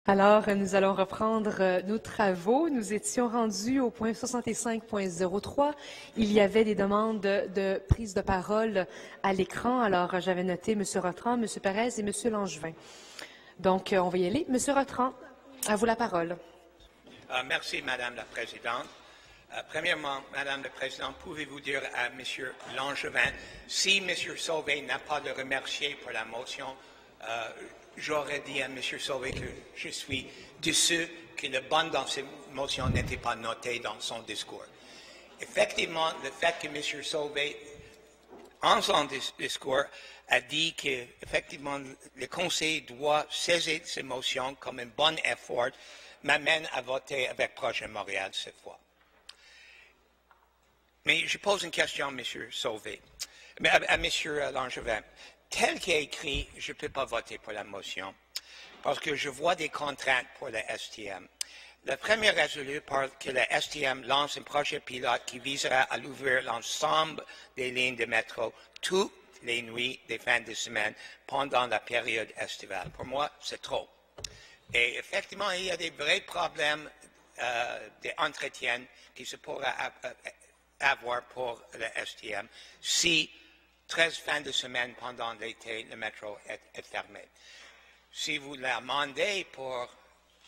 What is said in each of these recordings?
Alors, nous allons reprendre nos travaux. Nous étions rendus au point 65.03. Il y avait des demandes de prise de parole à l'écran. Alors, j'avais noté M. Rotran, M. Perez et M. Langevin. Donc, on va y aller. M. Rotran, à vous la parole. Merci, Madame la Présidente. Premièrement, Madame la Présidente, pouvez-vous dire à M. Langevin, si M. Sauvé n'a pas de remercier pour la motion, j'aurais dit à M. Sauvé que je suis déçu que le bon dans cette motion n'était pas noté dans son discours. Effectivement, le fait que M. Sauvé, en son discours, a dit qu'effectivement le Conseil doit saisir ces motions comme un bon effort, m'amène à voter avec Projet Montréal cette fois. Mais je pose une question à M. Sauvé, à M. Langevin. Tel qu'il est écrit, je ne peux pas voter pour la motion parce que je vois des contraintes pour le STM. La première résolution parle que le STM lance un projet pilote qui visera à l'ouvrir l'ensemble des lignes de métro toutes les nuits des fins de semaine pendant la période estivale. Pour moi, c'est trop. Et effectivement, il y a des vrais problèmes d'entretien qui se pourraient avoir pour le STM si 13 fins de semaine pendant l'été, le métro est fermé. Si vous l'amendez pour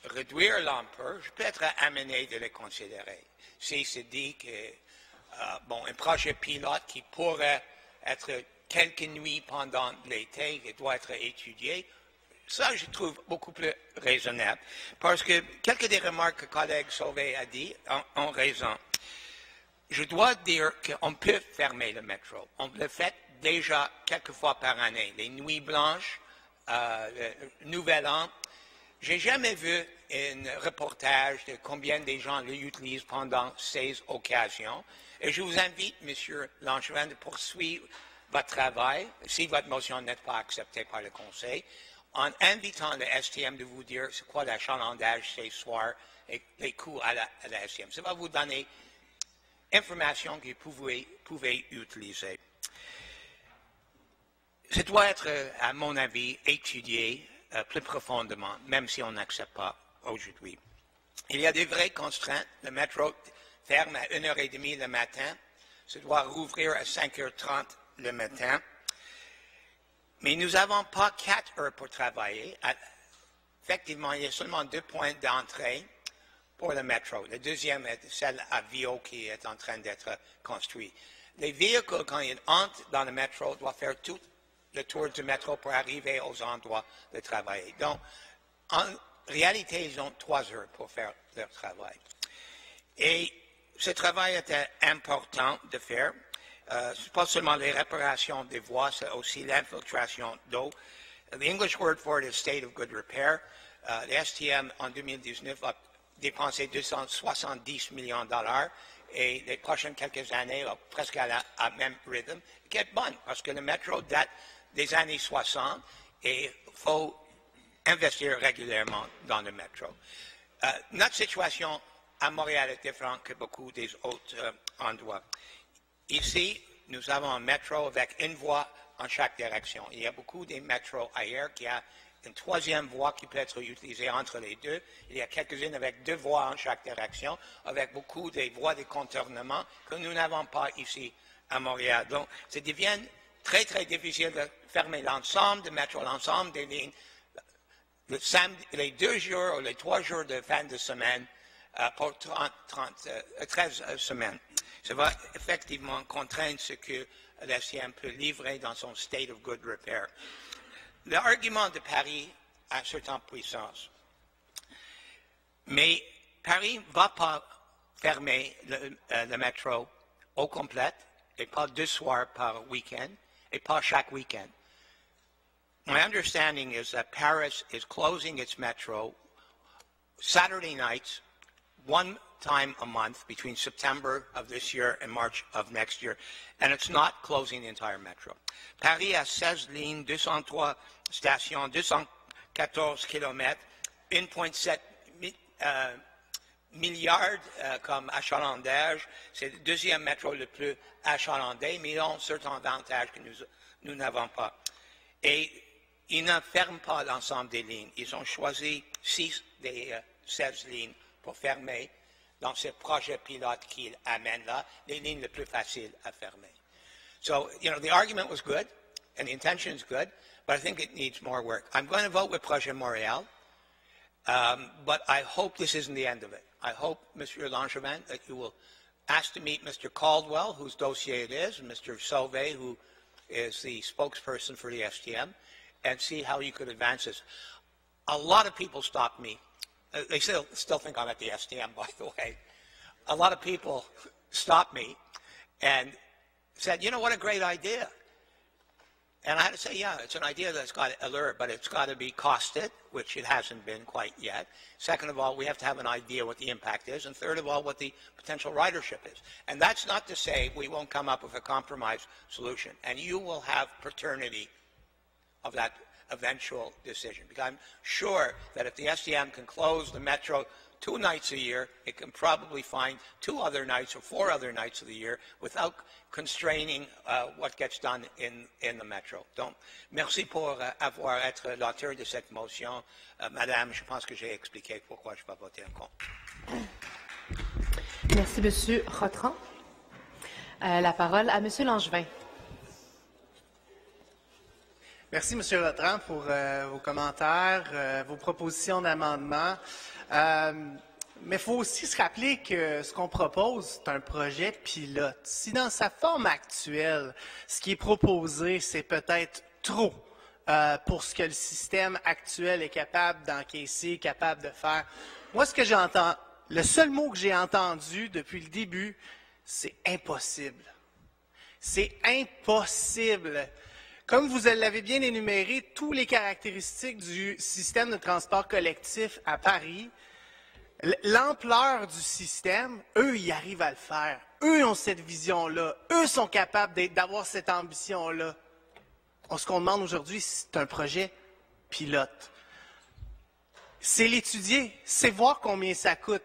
réduire l'ampleur, je peux être amené de le considérer. Si c'est dit que, un projet pilote qui pourrait être quelques nuits pendant l'été, qui doit être étudié, ça, je trouve beaucoup plus raisonnable. Parce que quelques des remarques que le collègue Sauvé a dit ont raison. Je dois dire qu'on peut fermer le métro. On le fait déjà quelques fois par année. Les nuits blanches, le Nouvel An. J'ai jamais vu un reportage de combien de gens l'utilisent pendant ces occasions. Et je vous invite, M. Langevin, de poursuivre votre travail, si votre motion n'est pas acceptée par le Conseil, en invitant le STM de vous dire c'est quoi l'achalandage ces soirs et les coûts à la STM. Ça va vous donner information que vous pouvez utiliser. Ça doit être, à mon avis, étudié plus profondément, même si on n'accepte pas aujourd'hui. Il y a des vraies contraintes. Le métro ferme à 1h30 le matin. Ça doit rouvrir à 5h30 le matin. Mais nous n'avons pas 4 heures pour travailler. Effectivement, il y a seulement 2 points d'entrée pour le métro. Le deuxième est celle à Viau qui est en train d'être construit. Les véhicules, quand ils entrent dans le métro, doivent faire tout le tour du métro pour arriver aux endroits de travail. Donc, en réalité, ils ont 3 heures pour faire leur travail. Et ce travail était important de faire. Ce n'est pas seulement les réparations des voies, c'est aussi l'infiltration d'eau. The English word for it is state of good repair. Le STM, en 2019, a dépensé 270 millions de dollars et les prochaines quelques années, presque à la même rythme, qui est bonne parce que le métro date des années 60 et il faut investir régulièrement dans le métro. Notre situation à Montréal est différente que beaucoup des autres endroits. Ici, nous avons un métro avec une voie en chaque direction. Il y a beaucoup de métros ailleurs qui ont une troisième voie qui peut être utilisée entre les deux. Il y a quelques-unes avec 2 voies en chaque direction, avec beaucoup de voies de contournement que nous n'avons pas ici à Montréal. Donc, ça devient très, très difficile de fermer l'ensemble de métro, l'ensemble des lignes, les 2 jours ou les 3 jours de fin de semaine pour 13 semaines. Ça va effectivement contraindre ce que l'STM peut livrer dans son state of good repair. L'argument de Paris a certaines puissances. Mais Paris ne va pas fermer le métro au complet et pas 2 soirs par week-end et pas chaque week-end. My understanding is that Paris is closing its metro Saturday nights, 1 time a month between September of this year and March of next year, and it's not closing the entire metro. Paris a 16 lignes, 203 stations, 214 kilomètres, 1,7 milliards comme achalandage. C'est le deuxième métro le plus achalandé, mais ils ont certains avantages que nous n'avons pas. Et ils ne ferment pas l'ensemble des lignes. Ils ont choisi 6 des 16 lignes pour fermer dans ces projets pilotes qu'ils amènent là, les lignes les plus faciles à fermer. So, the argument was good, and the intention is good, but I think it needs more work. I'm going to vote with Projet Montréal, but I hope this isn't the end of it. I hope, Mr. Langevin, that you will ask to meet Mr. Caldwell, whose dossier it is, and Mr. Sauvé, who is the spokesperson for the STM, and see how you could advance this. A lot of people stop me. They still think I'm at the STM, by the way. A lot of people stopped me and said, what a great idea. And I had to say, yeah, it's an idea that's got allure, but it's got to be costed, which it hasn't been quite yet. Second of all, we have to have an idea what the impact is. And third of all, what the potential ridership is. And that's not to say we won't come up with a compromise solution. And you will have paternity of that eventual decision. Because I'm sure that if the STM can close the Metro 2 nights a year, it can probably find 2 other nights or 4 other nights of the year without constraining what gets done in the Metro. Donc, merci pour avoir été l'auteur de cette motion. Madame, je pense que j'ai expliqué pourquoi je vais voter en contre. Merci, Monsieur Rotran. La parole à Monsieur Langevin. Merci, M. Rotran, pour vos commentaires, vos propositions d'amendement. Mais il faut aussi se rappeler que ce qu'on propose, c'est un projet pilote. Si dans sa forme actuelle, ce qui est proposé, c'est peut-être trop pour ce que le système actuel est capable d'encaisser, capable de faire. Moi, ce que j'entends, le seul mot que j'ai entendu depuis le début, c'est impossible. C'est impossible. Comme vous l'avez bien énuméré, toutes les caractéristiques du système de transport collectif à Paris, l'ampleur du système, eux, ils arrivent à le faire. Eux ont cette vision-là. Eux sont capables d'avoir cette ambition-là. Ce qu'on demande aujourd'hui, c'est un projet pilote. C'est l'étudier, c'est voir combien ça coûte.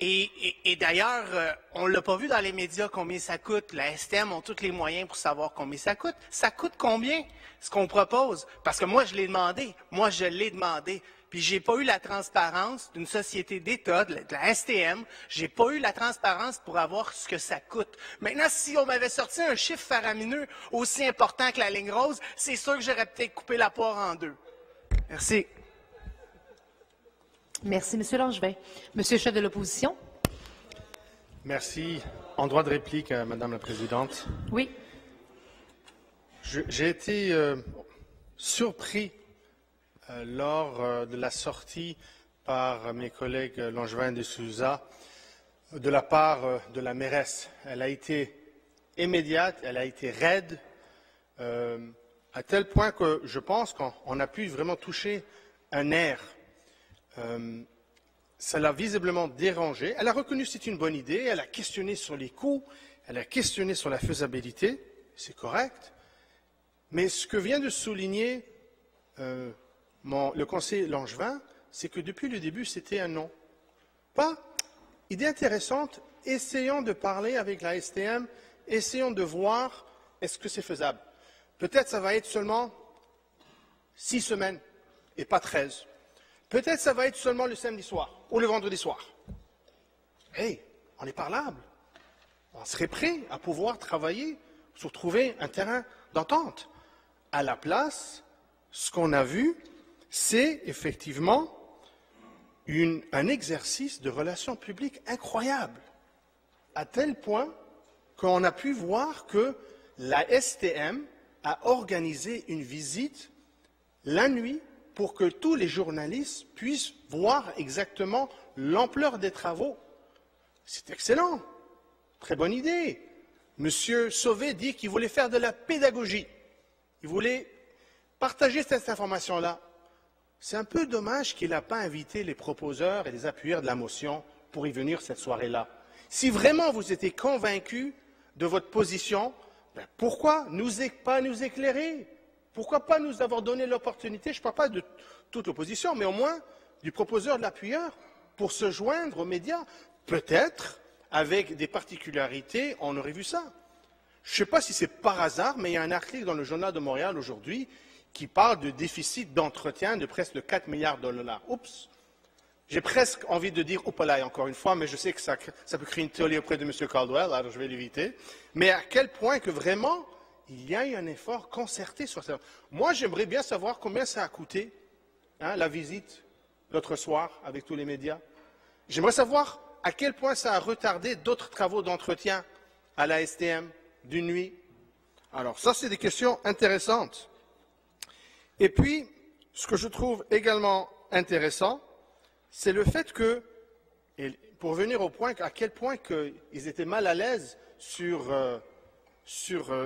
Et d'ailleurs, on ne l'a pas vu dans les médias combien ça coûte. La STM ont tous les moyens pour savoir combien ça coûte. Ça coûte combien, ce qu'on propose? Parce que moi, je l'ai demandé. Moi, je l'ai demandé. Puis, je n'ai pas eu la transparence d'une société d'État, de la STM. Je n'ai pas eu la transparence pour avoir ce que ça coûte. Maintenant, si on m'avait sorti un chiffre faramineux aussi important que la ligne rose, c'est sûr que j'aurais peut-être coupé la poire en deux. Merci. Merci, M. Langevin. Monsieur le chef de l'opposition. Merci. En droit de réplique, Madame la Présidente. Oui. J'ai été surpris lors de la sortie par mes collègues Langevin et de Souza de la part de la mairesse. Elle a été immédiate, elle a été raide, à tel point que je pense qu'on a pu vraiment toucher un nerf. Ça l'a visiblement dérangée. Elle a reconnu que c'est une bonne idée, elle a questionné sur les coûts, elle a questionné sur la faisabilité, c'est correct. Mais ce que vient de souligner le conseiller Langevin, c'est que depuis le début, c'était un non. Pas idée intéressante, essayons de parler avec la STM, essayons de voir est-ce que c'est faisable. Peut-être ça va être seulement 6 semaines et pas 13. Peut-être ça va être seulement le samedi soir ou le vendredi soir. Hey, on est parlable. On serait prêt à pouvoir travailler sur trouver un terrain d'entente. À la place, ce qu'on a vu, c'est effectivement un exercice de relations publiques incroyable, à tel point qu'on a pu voir que la STM a organisé une visite la nuit pour que tous les journalistes puissent voir exactement l'ampleur des travaux. C'est excellent, très bonne idée. Monsieur Sauvé dit qu'il voulait faire de la pédagogie. Il voulait partager cette information-là. C'est un peu dommage qu'il n'a pas invité les proposeurs et les appuyeurs de la motion pour y venir cette soirée-là. Si vraiment vous étiez convaincus de votre position, ben pourquoi pas nous éclairer? Pourquoi pas nous avoir donné l'opportunité, je ne parle pas de toute l'opposition, mais au moins du proposeur de l'appuyeur, pour se joindre aux médias? Peut-être, avec des particularités, on aurait vu ça. Je ne sais pas si c'est par hasard, mais il y a un article dans le Journal de Montréal aujourd'hui qui parle de déficit d'entretien de presque 4 milliards de dollars. Oups! J'ai presque envie de dire Opalaï encore une fois, mais je sais que ça peut créer une théorie auprès de M. Caldwell, alors je vais l'éviter. Mais à quel point que vraiment, il y a eu un effort concerté sur ça. Moi, j'aimerais bien savoir combien ça a coûté, la visite l'autre soir avec tous les médias. J'aimerais savoir à quel point ça a retardé d'autres travaux d'entretien à la STM d'une nuit. Alors ça, c'est des questions intéressantes. Et puis, ce que je trouve également intéressant, c'est le fait que, et pour venir au point, à quel point ils étaient mal à l'aise sur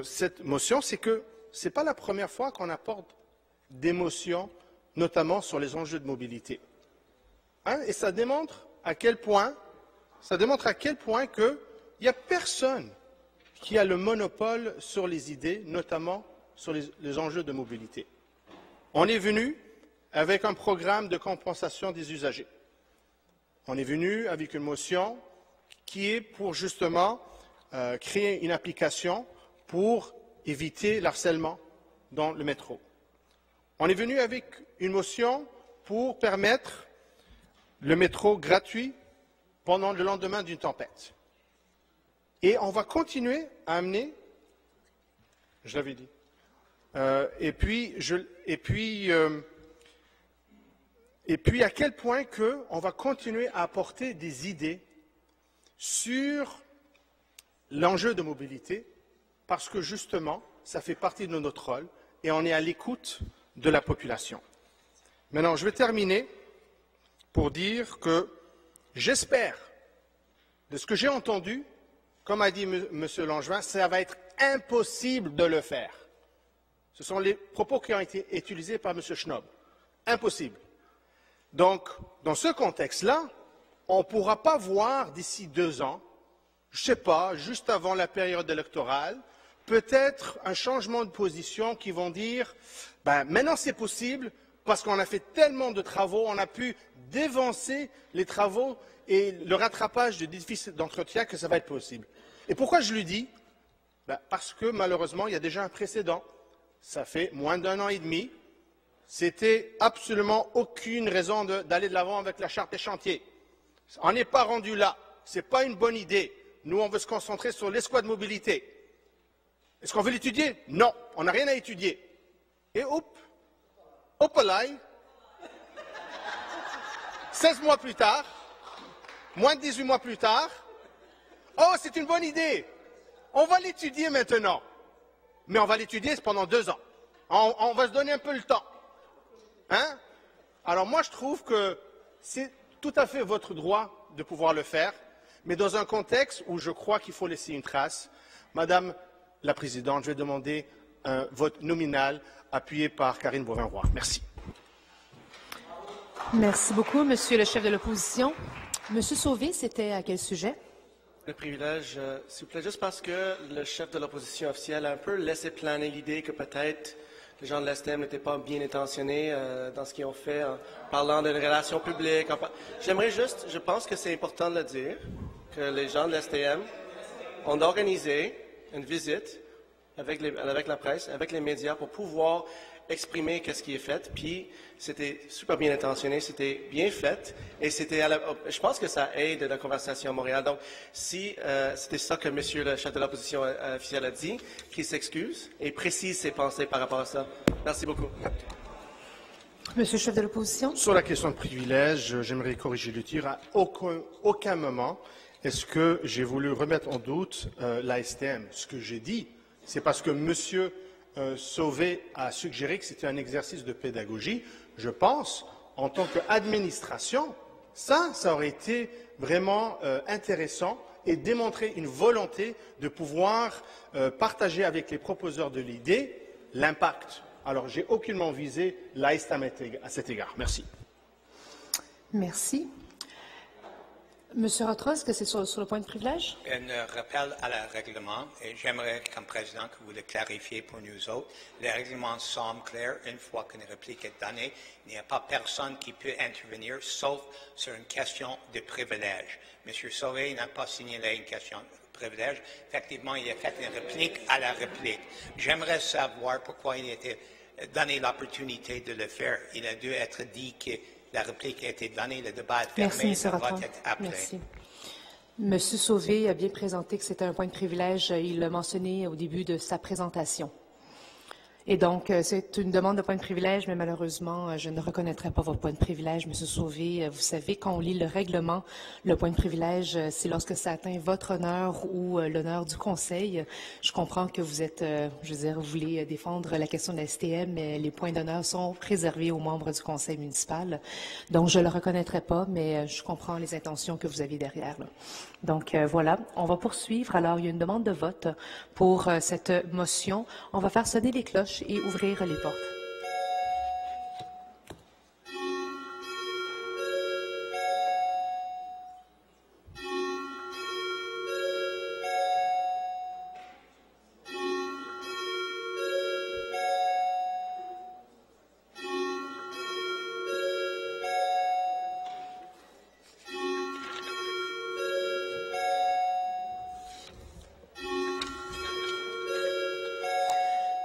cette motion, c'est que ce n'est pas la première fois qu'on apporte des motions, notamment sur les enjeux de mobilité. Et ça démontre à quel point qu'il n'y a personne qui a le monopole sur les idées, notamment sur les enjeux de mobilité. On est venu avec un programme de compensation des usagers. On est venu avec une motion qui est pour justement créer une application pour éviter l'harcèlement dans le métro. On est venu avec une motion pour permettre le métro gratuit pendant le lendemain d'une tempête. Et on va continuer à amener, je l'avais dit, et puis à quel point on va continuer à apporter des idées sur l'enjeu de mobilité, parce que justement, ça fait partie de notre rôle et on est à l'écoute de la population. Maintenant, je vais terminer pour dire que j'espère, de ce que j'ai entendu, comme a dit M. Langevin, ça va être impossible de le faire. Ce sont les propos qui ont été utilisés par M. Schnob. Impossible. Donc, dans ce contexte-là, on ne pourra pas voir d'ici 2 ans, je ne sais pas, juste avant la période électorale, peut-être un changement de position qui vont dire maintenant c'est possible parce qu'on a fait tellement de travaux, on a pu dévancer les travaux et le rattrapage de déficit d'entretien que ça va être possible. Et pourquoi je le dis? Parce que malheureusement, il y a déjà un précédent. Ça fait moins d'1 an et demi. C'était absolument aucune raison d'aller de l'avant avec la charte des chantiers. On n'est pas rendu là. Ce n'est pas une bonne idée. Nous, on veut se concentrer sur l'escouade mobilité. Est-ce qu'on veut l'étudier? Non, on n'a rien à étudier. Et hop-alaï, 16 mois plus tard, moins de 18 mois plus tard, oh, c'est une bonne idée. On va l'étudier maintenant. Mais on va l'étudier pendant 2 ans. On va se donner un peu le temps. Alors moi, je trouve que c'est tout à fait votre droit de pouvoir le faire, mais dans un contexte où je crois qu'il faut laisser une trace. Madame la Présidente, je vais demander un vote nominal appuyé par Karine Bovin-Roy. Merci. Merci beaucoup, Monsieur le chef de l'opposition. Monsieur Sauvé, c'était à quel sujet? Le privilège, s'il vous plaît, juste parce que le chef de l'opposition officielle a un peu laissé planer l'idée que peut-être les gens de l'STM n'étaient pas bien intentionnés dans ce qu'ils ont fait en parlant d'une relation publique. J'aimerais juste, je pense que c'est important de le dire, que les gens de l'STM ont organisé une visite avec la presse, avec les médias pour pouvoir exprimer qu'est-ce qui est fait, puis c'était super bien intentionné, c'était bien fait, et je pense que ça aide la conversation à Montréal. Donc, si c'était ça que Monsieur le chef de l'opposition officielle a dit, qu'il s'excuse et précise ses pensées par rapport à ça. Merci beaucoup. Monsieur le chef de l'opposition. Sur la question de privilège, j'aimerais corriger le tir. À aucun moment est-ce que j'ai voulu remettre en doute l'ASTM. Ce que j'ai dit, c'est parce que Monsieur Sauvé a suggéré que c'était un exercice de pédagogie. Je pense, en tant qu'administration, ça aurait été vraiment intéressant et démontrer une volonté de pouvoir partager avec les proposeurs de l'idée l'impact. Alors, j'ai aucunement visé l'ASTM à cet égard. Merci. Merci. Monsieur Rotra, est-ce que c'est sur le point de privilège? Un rappel à le règlement, et j'aimerais, comme président, que vous le clarifiez pour nous autres. Le règlement semble clair. Une fois qu'une réplique est donnée, il n'y a pas personne qui peut intervenir, sauf sur une question de privilège. Monsieur Sauvé n'a pas signalé une question de privilège. Effectivement, il a fait une réplique à la réplique. J'aimerais savoir pourquoi il était donné l'opportunité de le faire. Il a dû être dit que la réplique a été donnée, le débat est fermé, Merci, M. le vote Rotron. est après. Merci. Monsieur Sauvé a bien présenté que c'était un point de privilège. Il l'a mentionné au début de sa présentation. Et donc, c'est une demande de point de privilège, mais malheureusement, je ne reconnaîtrai pas votre point de privilège, Monsieur Sauvé. Vous savez, quand on lit le règlement, le point de privilège, c'est lorsque ça atteint votre honneur ou l'honneur du Conseil. Je comprends que vous êtes, je veux dire, vous voulez défendre la question de la STM, mais les points d'honneur sont réservés aux membres du Conseil municipal. Donc, je ne le reconnaîtrai pas, mais je comprends les intentions que vous avez derrière, là. Donc, voilà, on va poursuivre. Alors, il y a une demande de vote pour cette motion. On va faire sonner les cloches et ouvrir les portes.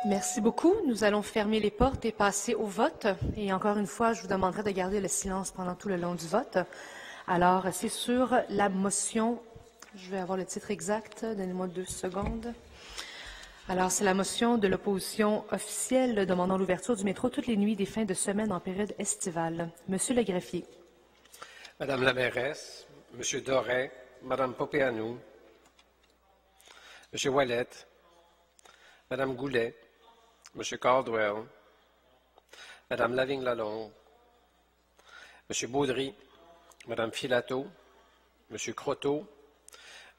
Merci beaucoup. Nous allons fermer les portes et passer au vote. Et encore une fois, je vous demanderai de garder le silence pendant tout le long du vote. Alors, c'est sur la motion, je vais avoir le titre exact, donnez-moi 2 secondes. Alors, c'est la motion de l'opposition officielle demandant l'ouverture du métro toutes les nuits des fins de semaine en période estivale. Monsieur le greffier. Madame la mairesse, Monsieur Doré, Madame Popeanou, Monsieur Ouellet, Madame Goulet, Monsieur Caldwell, Madame Lavigne-Lalonde, Monsieur Baudry, Madame Filato, Monsieur Croteau,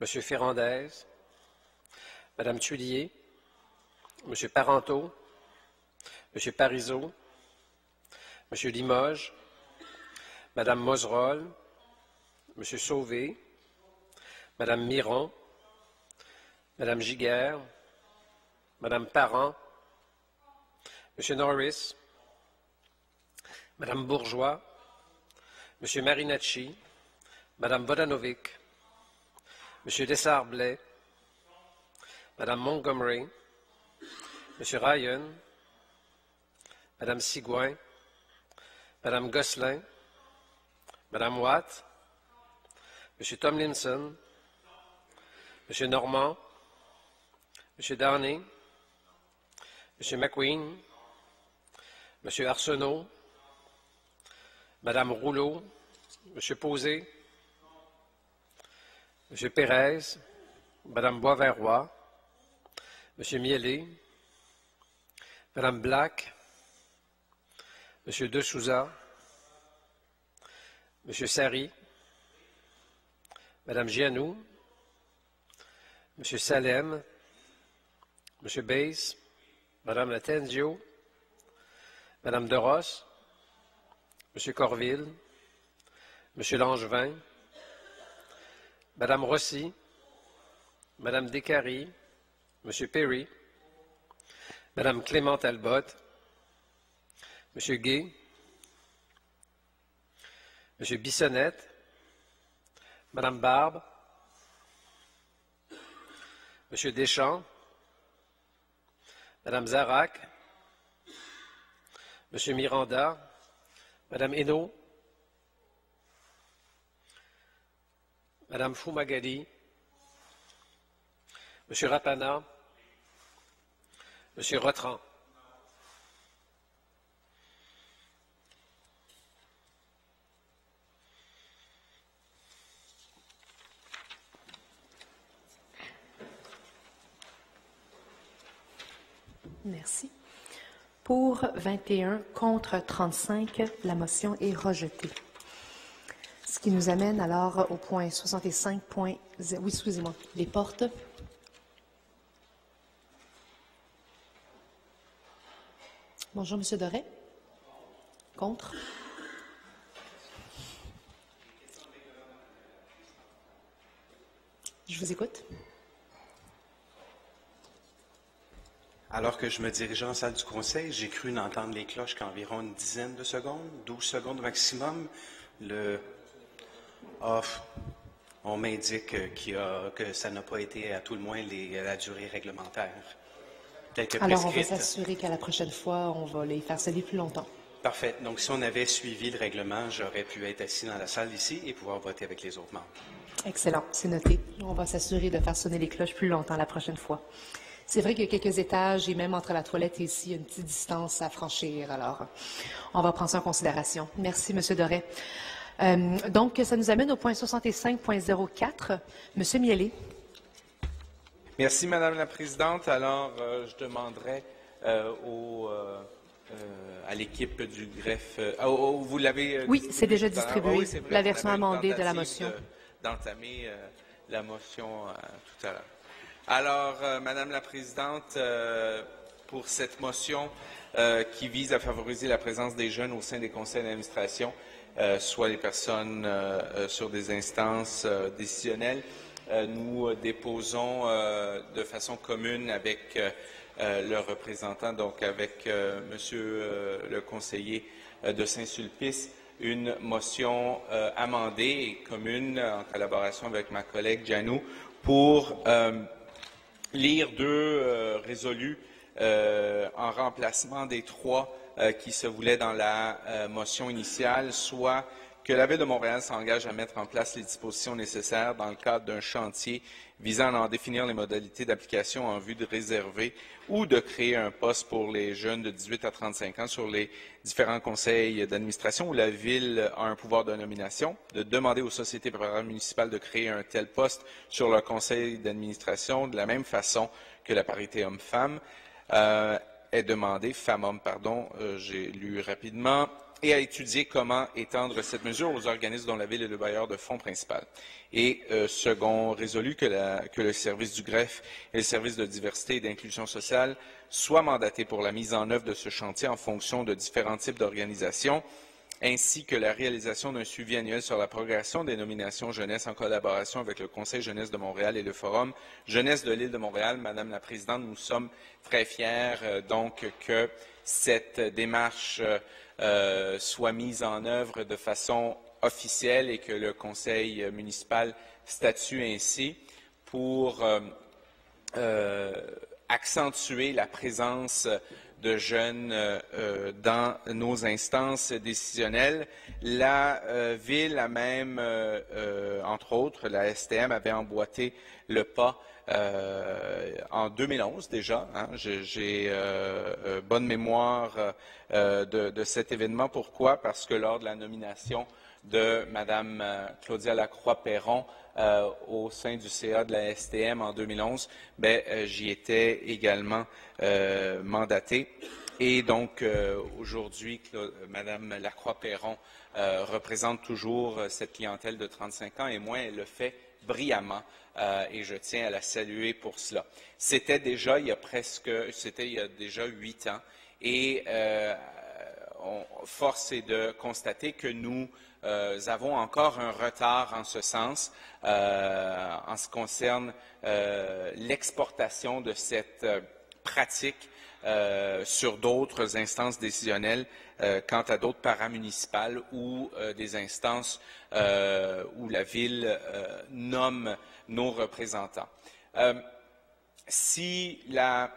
Monsieur Ferrandez, Madame Thuillier, Monsieur Parenteau, Monsieur Parizeau, Monsieur Limoges, Madame Moserolles, Monsieur Sauvé, Madame Miron, Madame Giguère, Madame Parent, Monsieur Norris, Madame Bourgeois, Monsieur Marinacci, Madame Vodanovic, Monsieur Dessart-Blais, Madame Montgomery, Monsieur Ryan, Madame Sigouin, Madame Gosselin, Madame Watt, Monsieur Tomlinson, Monsieur Normand, Monsieur Downey, Monsieur McQueen, Monsieur Arsenault, Madame Rouleau, Monsieur Posé, Monsieur Pérez, Madame Boisverroy, Monsieur Mielé, Madame Black, Monsieur De Souza, Monsieur Sari, Madame Gianou, Monsieur Salem, Monsieur Bays, Madame Latenzio, Madame Deros, Monsieur Corville, Monsieur Langevin, Madame Rossi, Madame Descaries, Monsieur Perry, Madame Clément Talbot, Monsieur Gay, Monsieur Bissonnette, Madame Barbe, Monsieur Deschamps, Madame Zarac, Monsieur Miranda, Madame Hainaut, Madame Foumagali, Monsieur Rapana, Monsieur Rotran. Merci. Pour 21, contre 35, la motion est rejetée. Ce qui nous amène alors au point 65. Oui, excusez-moi. Les portes. Bonjour, Monsieur Doré. Contre. Je vous écoute. Alors que je me dirigeais en salle du conseil, j'ai cru n'entendre les cloches qu'environ une dizaine de secondes, 12 secondes maximum. On m'indique que ça n'a pas été à tout le moins la durée réglementaire. telles que Alors, on va prescrites. s'assurer qu'à la prochaine fois, on va les faire sceller plus longtemps. Parfait. Donc, si on avait suivi le règlement, j'aurais pu être assis dans la salle ici et pouvoir voter avec les autres membres. Excellent, c'est noté. On va s'assurer de faire sonner les cloches plus longtemps la prochaine fois. C'est vrai qu'il y a quelques étages et même entre la toilette et ici, il y a une petite distance à franchir. Alors, on va prendre ça en considération. Merci, M. Doré. Donc, ça nous amène au point 65.04. M. Miele. Merci, Madame la Présidente. Alors, je demanderai à l'équipe du greffe. Vous l'avez. Oui, c'est déjà distribué. Oui, c'est vrai, La on version avait une amendée de la tentative motion. D'entamer la motion tout à l'heure. Alors, Madame la Présidente, pour cette motion qui vise à favoriser la présence des jeunes au sein des conseils d'administration, soit les personnes sur des instances décisionnelles, nous déposons de façon commune avec le représentant, donc avec Monsieur le conseiller de Saint-Sulpice, une motion amendée et commune en collaboration avec ma collègue Janou pour lire deux résolus en remplacement des trois qui se voulaient dans la motion initiale, soit que la Ville de Montréal s'engage à mettre en place les dispositions nécessaires dans le cadre d'un chantier visant à en définir les modalités d'application en vue de réserver ou de créer un poste pour les jeunes de 18 à 35 ans sur les différents conseils d'administration où la Ville a un pouvoir de nomination, de demander aux sociétés municipales de créer un tel poste sur leur conseil d'administration de la même façon que la parité homme-femme est demandée, femme-homme, pardon, j'ai lu rapidement, et à étudier comment étendre cette mesure aux organismes dont la Ville est le bailleur de fonds principal. Et second, résolu que le service du greffe et le service de diversité et d'inclusion sociale soient mandatés pour la mise en œuvre de ce chantier en fonction de différents types d'organisations, ainsi que la réalisation d'un suivi annuel sur la progression des nominations jeunesse en collaboration avec le Conseil jeunesse de Montréal et le Forum jeunesse de l'île de Montréal. Madame la Présidente, nous sommes très fiers donc que cette démarche soit mise en œuvre de façon officielle et que le Conseil municipal statue ainsi pour accentuer la présence de jeunes dans nos instances décisionnelles. La Ville a même, entre autres, la STM avait emboîté le pas en 2011 déjà. Hein, j'ai bonne mémoire de cet événement. Pourquoi? Parce que lors de la nomination de Mme Claudia Lacroix-Perron au sein du CA de la STM en 2011, j'y étais également mandaté. Et donc, aujourd'hui, Mme Lacroix-Perron représente toujours cette clientèle de 35 ans et moins. Elle le fait brillamment et je tiens à la saluer pour cela. C'était déjà il y a déjà 8 ans et force est de constater que nous avons encore un retard en ce sens en ce qui concerne l'exportation de cette pratique sur d'autres instances décisionnelles quant à d'autres paramunicipales ou des instances où la Ville nomme nos représentants. Si la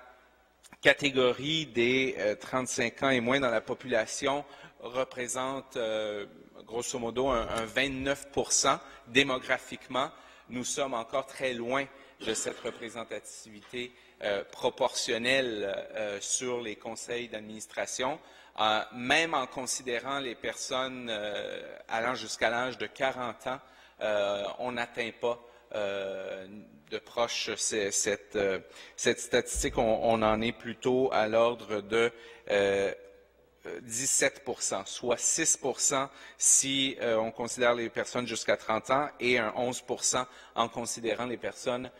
catégorie des 35 ans et moins dans la population représente grosso modo un 29% démographiquement, nous sommes encore très loin de cette représentativité proportionnelle sur les conseils d'administration. Même en considérant les personnes allant jusqu'à l'âge de 40 ans, on n'atteint pas de proche cette statistique. On en est plutôt à l'ordre de 17%, soit 6% si on considère les personnes jusqu'à 30 ans et un 11% en considérant les personnes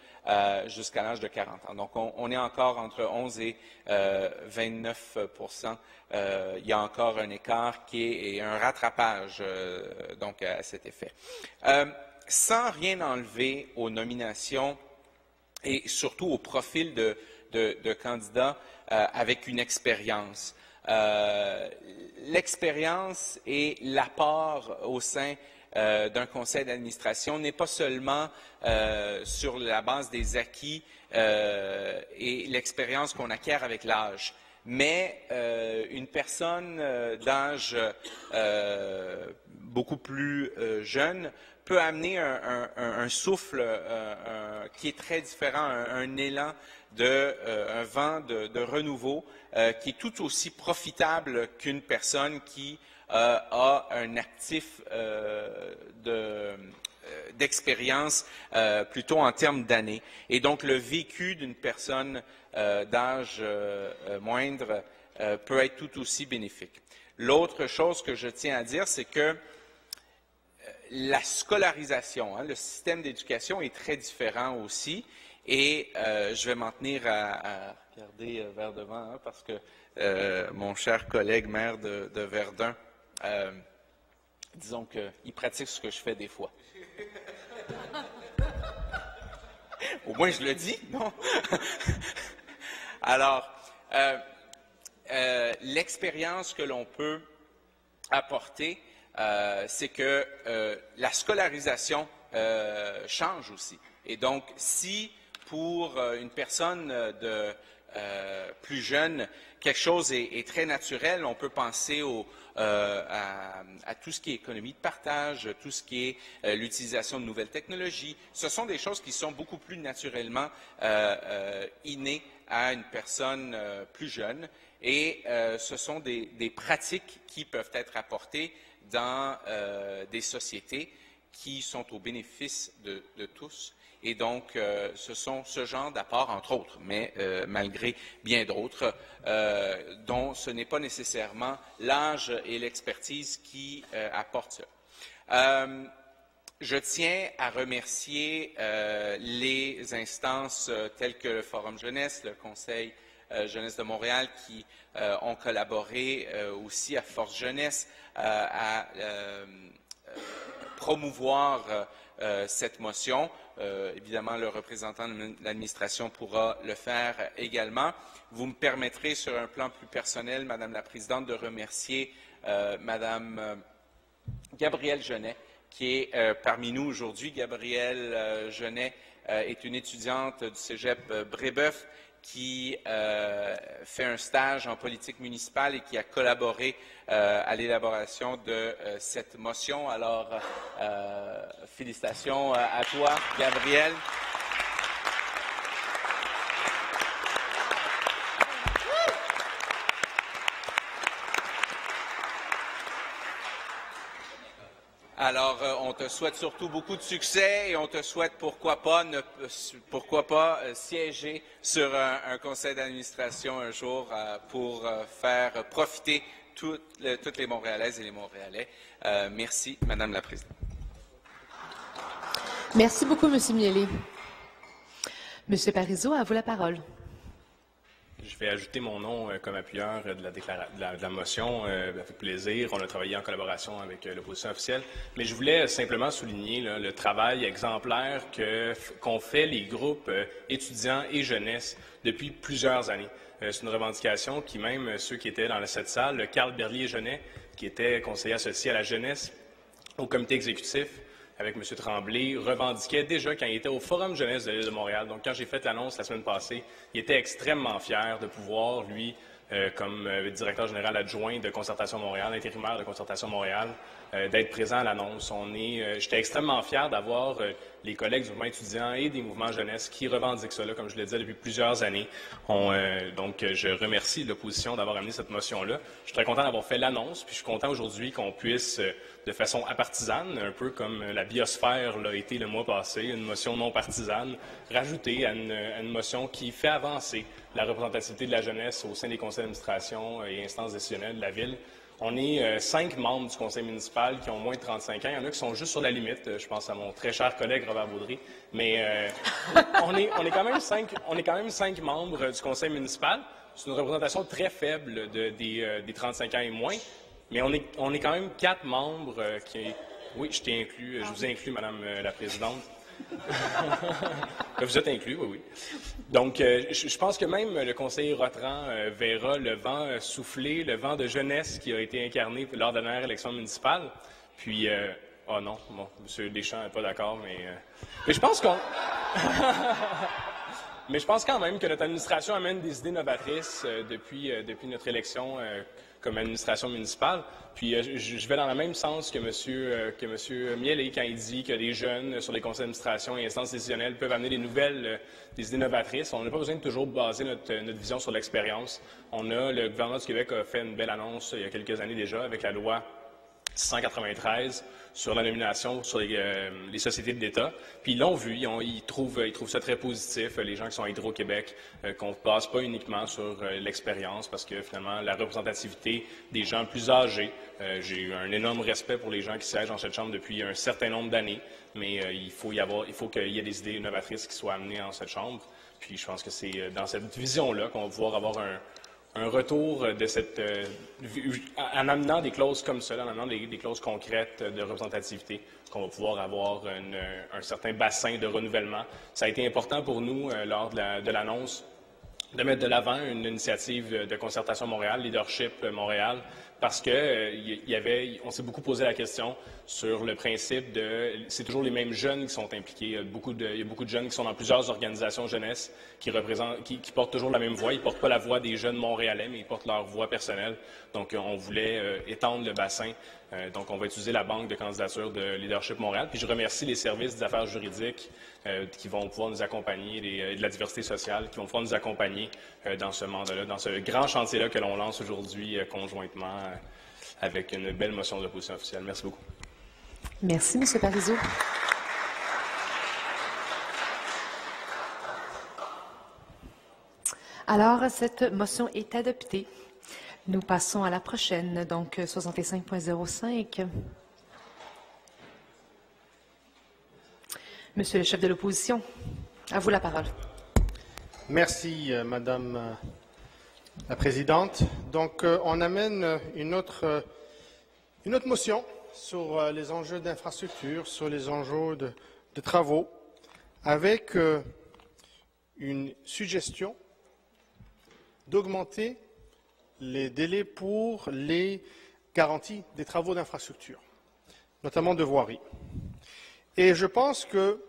jusqu'à l'âge de 40 ans. Donc, on est encore entre 11 et 29%. Il y a encore un écart et un rattrapage donc à cet effet. Sans rien enlever aux nominations et surtout au profil de candidats avec une expérience. L'expérience et l'apport au sein d'un conseil d'administration n'est pas seulement sur la base des acquis et l'expérience qu'on acquiert avec l'âge, mais une personne d'âge beaucoup plus jeune peut amener un souffle qui est très différent, un élan, un vent de renouveau qui est tout aussi profitable qu'une personne qui a un actif d'expérience plutôt en termes d'années. Et donc, le vécu d'une personne d'âge moindre peut être tout aussi bénéfique. L'autre chose que je tiens à dire, c'est que la scolarisation, le système d'éducation est très différent aussi. Et je vais m'en tenir à regarder vers devant parce que mon cher collègue maire de Verdun, disons qu'il pratique ce que je fais des fois. Au moins, je le dis, non? Alors, l'expérience que l'on peut apporter, c'est que la scolarisation change aussi. Et donc, si pour une personne plus jeune, quelque chose est très naturel, on peut penser à tout ce qui est économie de partage, tout ce qui est l'utilisation de nouvelles technologies. Ce sont des choses qui sont beaucoup plus naturellement innées à une personne plus jeune et ce sont des pratiques qui peuvent être apportées dans des sociétés qui sont au bénéfice de tous. Et donc, ce sont ce genre d'apports, entre autres, mais malgré bien d'autres, dont ce n'est pas nécessairement l'âge et l'expertise qui apportent ça. Je tiens à remercier les instances telles que le Forum Jeunesse, le Conseil Jeunesse de Montréal, qui ont collaboré aussi à Force Jeunesse à promouvoir cette motion. Évidemment, le représentant de l'administration pourra le faire également. Vous me permettrez, sur un plan plus personnel, Madame la Présidente, de remercier Madame Gabrielle Genet, qui est parmi nous aujourd'hui. Gabrielle Genet est une étudiante du Cégep Brébeuf qui fait un stage en politique municipale et qui a collaboré à l'élaboration de cette motion. Alors, félicitations à toi, Gabrielle. Alors, on te souhaite surtout beaucoup de succès et on te souhaite, pourquoi pas siéger sur un conseil d'administration un jour pour faire profiter toutes les Montréalaises et les Montréalais. Merci, Madame la Présidente. Merci beaucoup, M. Miele. M. Parizeau, à vous la parole. Je vais ajouter mon nom comme appuyeur de la motion avec plaisir. On a travaillé en collaboration avec l'opposition officielle. Mais je voulais simplement souligner le travail exemplaire qu'ont fait les groupes étudiants et jeunesse depuis plusieurs années. C'est une revendication qui, même ceux qui étaient dans cette salle, Carl Berlier-Genet, qui était conseiller associé à la jeunesse au comité exécutif, avec M. Tremblay, revendiquait déjà quand il était au Forum Jeunesse de l'Île de Montréal. Donc, quand j'ai fait l'annonce la semaine passée, il était extrêmement fier de pouvoir, lui, comme directeur général adjoint de Concertation Montréal, intérimaire de Concertation Montréal, d'être présent à l'annonce. J'étais extrêmement fier d'avoir les collègues du mouvement étudiant et des mouvements jeunesse qui revendiquent cela, comme je le disais, depuis plusieurs années. Donc, je remercie l'opposition d'avoir amené cette motion-là. Je suis très content d'avoir fait l'annonce, puis je suis content aujourd'hui qu'on puisse, de façon apartisane, un peu comme la biosphère l'a été le mois passé, une motion non partisane, rajouter à une motion qui fait avancer la représentativité de la jeunesse au sein des conseils d'administration et instances décisionnelles de la Ville. On est 5 membres du conseil municipal qui ont moins de 35 ans. Il y en a qui sont juste sur la limite. Je pense à mon très cher collègue Robert Baudry. Mais on est quand même 5 membres du conseil municipal. C'est une représentation très faible des 35 ans et moins. Mais on est quand même 4 membres qui... Oui, je t'ai inclus. Je vous ai inclus, Madame la Présidente. Vous êtes inclus, oui. Donc, je pense que même le conseiller Rotran verra le vent souffler, le vent de jeunesse qui a été incarné lors de la dernière élection municipale. Puis, Oh non, bon, M. Deschamps n'est pas d'accord, mais je pense qu'on... Mais je pense quand même que notre administration amène des idées novatrices depuis notre élection comme administration municipale. Puis je vais dans le même sens que M. Miele quand il dit que les jeunes sur les conseils d'administration et instances décisionnelles peuvent amener des idées novatrices. On n'a pas besoin de toujours baser notre vision sur l'expérience. Le gouvernement du Québec a fait une belle annonce il y a quelques années déjà avec la loi 693 sur la nomination sur les sociétés de l'État. Puis ils l'ont vu, ils trouvent ça très positif, les gens qui sont à Hydro-Québec, qu'on ne base pas uniquement sur l'expérience, parce que finalement, la représentativité des gens plus âgés, j'ai eu un énorme respect pour les gens qui siègent dans cette Chambre depuis un certain nombre d'années, mais il faut qu'il y ait des idées innovatrices qui soient amenées dans cette Chambre. Puis je pense que c'est dans cette vision-là qu'on va pouvoir avoir un retour de cette... en amenant des clauses comme ça, en amenant des clauses concrètes de représentativité, qu'on va pouvoir avoir un certain bassin de renouvellement. Ça a été important pour nous, lors de l'annonce, de mettre de l'avant une initiative de concertation Montréal, Leadership Montréal, parce que on s'est beaucoup posé la question sur le principe c'est toujours les mêmes jeunes qui sont impliqués. Il y a beaucoup de jeunes qui sont dans plusieurs organisations jeunesse qui portent toujours la même voix. Ils ne portent pas la voix des jeunes montréalais, mais ils portent leur voix personnelle. Donc, on voulait étendre le bassin. Donc, on va utiliser la banque de candidature de Leadership Montréal. Puis, je remercie les services des affaires juridiques qui vont pouvoir nous accompagner, et de la diversité sociale, qui vont pouvoir nous accompagner dans ce mandat-là, dans ce grand chantier-là que l'on lance aujourd'hui conjointement avec une belle motion d'opposition officielle. Merci beaucoup. Merci, M. Parizeau. Alors, cette motion est adoptée. Nous passons à la prochaine, donc 65.05. Monsieur le chef de l'opposition, à vous la parole. Merci, Madame la Présidente. Donc, on amène une autre motion sur les enjeux d'infrastructure, sur les enjeux de travaux, avec une suggestion d'augmenter les délais pour les garanties des travaux d'infrastructure, notamment de voirie. Et je pense que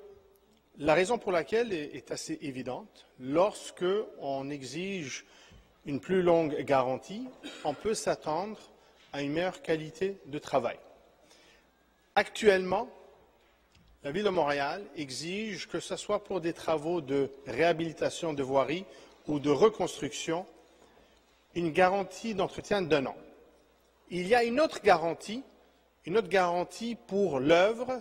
la raison pour laquelle est assez évidente. Lorsque on exige une plus longue garantie, on peut s'attendre à une meilleure qualité de travail. Actuellement, la Ville de Montréal exige que ce soit pour des travaux de réhabilitation de voirie ou de reconstruction, une garantie d'entretien d'1 an. Il y a une autre garantie pour l'œuvre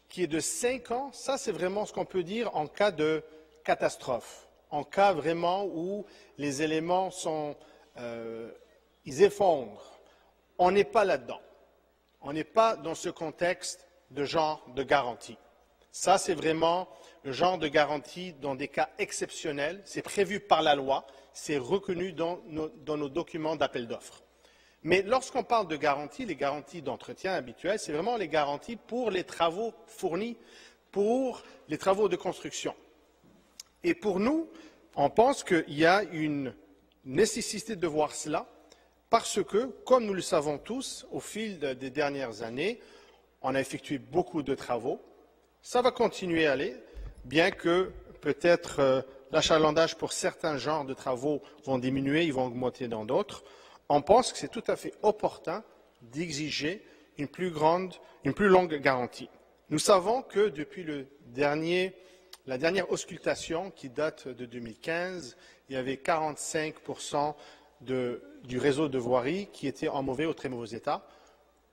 qui est de 5 ans. Ça, c'est vraiment ce qu'on peut dire en cas de catastrophe, en cas vraiment où les éléments ils effondrent. On n'est pas là-dedans. On n'est pas dans ce contexte de genre de garantie. Ça, c'est vraiment le genre de garantie dans des cas exceptionnels. C'est prévu par la loi, c'est reconnu dans nos documents d'appel d'offres. Mais lorsqu'on parle de garantie, les garanties d'entretien habituelles, c'est vraiment les garanties pour les travaux fournis, pour les travaux de construction. Et pour nous, on pense qu'il y a une nécessité de voir cela parce que, comme nous le savons tous, au fil des dernières années, on a effectué beaucoup de travaux. Ça va continuer à aller, bien que peut-être l'achalandage pour certains genres de travaux vont diminuer, ils vont augmenter dans d'autres. On pense que c'est tout à fait opportun d'exiger une plus longue garantie. Nous savons que depuis la dernière auscultation qui date de 2015, il y avait 45% du réseau de voirie qui était en mauvais ou très mauvais état.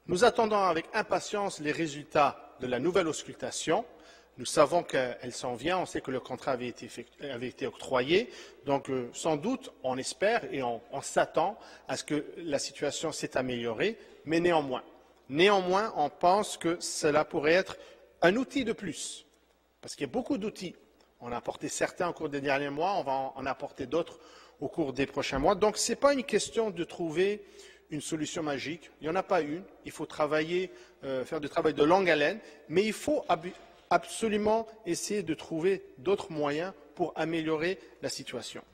Nous attendons avec impatience les résultats de la nouvelle auscultation. Nous savons qu'elle s'en vient, on sait que le contrat avait été octroyé, donc sans doute, on espère et on s'attend à ce que la situation s'est améliorée, mais néanmoins, on pense que cela pourrait être un outil de plus, parce qu'il y a beaucoup d'outils. On a apporté certains au cours des derniers mois, on va en apporter d'autres au cours des prochains mois. Donc, ce n'est pas une question de trouver une solution magique, il n'y en a pas une, il faut travailler, faire du travail de longue haleine, mais il faut absolument essayer de trouver d'autres moyens pour améliorer la situation.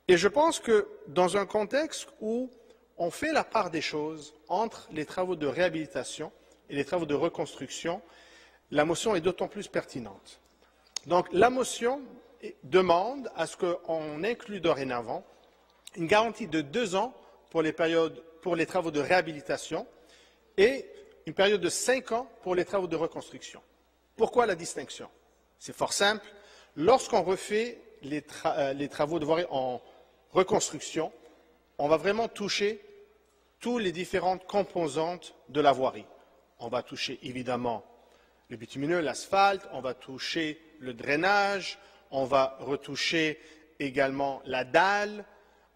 Et je pense que dans un contexte où on fait la part des choses entre les travaux de réhabilitation, et les travaux de reconstruction, la motion est d'autant plus pertinente. Donc, la motion demande à ce qu'on inclue dorénavant une garantie de 2 ans pour les travaux de réhabilitation et une période de 5 ans pour les travaux de reconstruction. Pourquoi la distinction? C'est fort simple. Lorsqu'on refait les travaux de voirie en reconstruction, on va vraiment toucher toutes les différentes composantes de la voirie. On va toucher évidemment le bitumineux, l'asphalte, on va toucher le drainage, on va retoucher également la dalle,